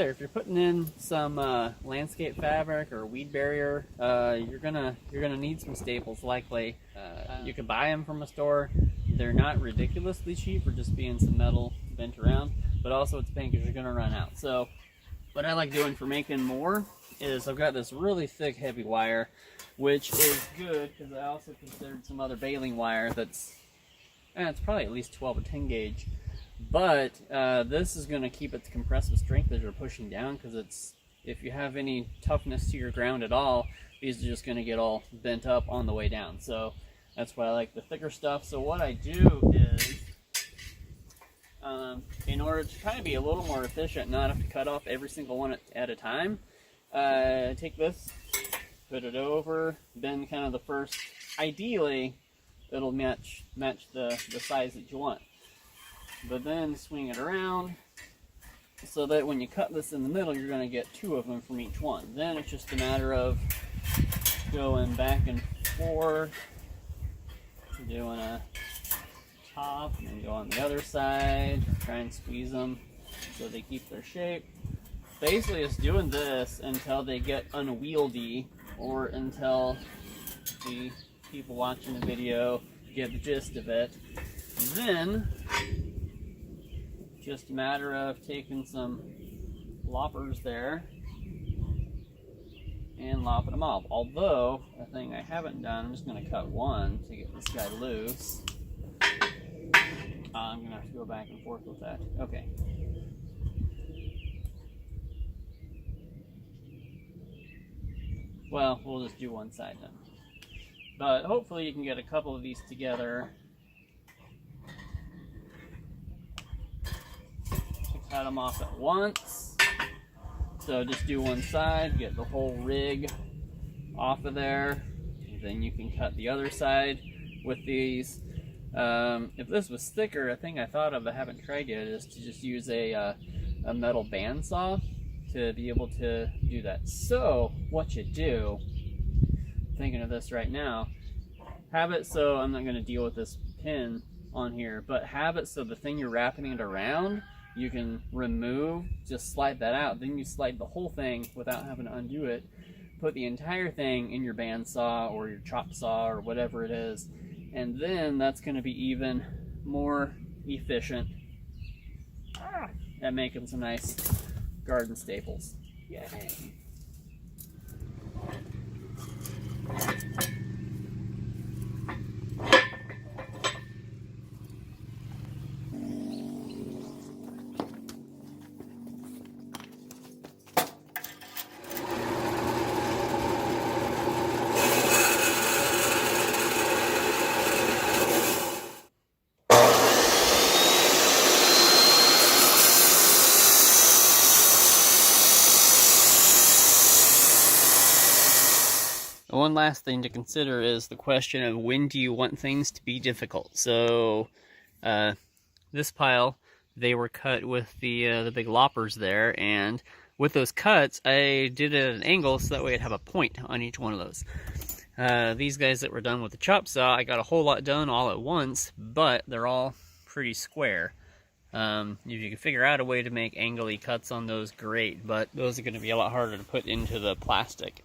there, if you're putting in some landscape fabric or weed barrier, you're gonna need some staples likely. You can buy them from a store. They're not ridiculously cheap for just being some metal bent around, but also it's pain because you're gonna run out. So what I like doing for making more is I've got this really thick heavy wire, which is good because I also considered some other baling wire that's it's probably at least 12 or 10 gauge. But this is going to keep its compressive strength as you're pushing down, because if you have any toughness to your ground at all, these are just going to get all bent up on the way down. So that's why I like the thicker stuff. So what I do is, in order to kind of be a little more efficient, not have to cut off every single one at a time, take this, put it over, then kind of the first, ideally, it'll match the size that you want. But then swing it around so that when you cut this in the middle, you're going to get 2 of them from each one. Then it's just a matter of going back and forth, doing a top, and then go on the other side, try and squeeze them so they keep their shape. Basically, it's doing this until they get unwieldy, or until the people watching the video get the gist of it. Then just a matter of taking some loppers there and lopping them off. Although, a thing I haven't done, I'm just going to cut one to get this guy loose. I'm going to have to go back and forth with that. Okay. Well, we'll just do one side then. But hopefully you can get a couple of these together. Cut them off at once. So just do one side, get the whole rig off of there. And then you can cut the other side with these. If this was thicker, a thing I thought of, I haven't tried yet, is to just use a metal bandsaw to be able to do that. So what you do, thinking of this right now, have it so, I'm not going to deal with this pin on here, but have it so the thing you're wrapping it around, you can remove, just slide that out. Then you slide the whole thing without having to undo it. Put the entire thing in your bandsaw or your chop saw or whatever it is, and then that's going to be even more efficient at making some nice garden staples. Yay! One last thing to consider is the question of when do you want things to be difficult. So this pile, they were cut with the big loppers there, and with those cuts I did it at an angle so that way I'd have a point on each one of those. These guys that were done with the chop saw, I got a whole lot done all at once, but they're all pretty square. If you can figure out a way to make angly cuts on those, great, but those are going to be a lot harder to put into the plastic.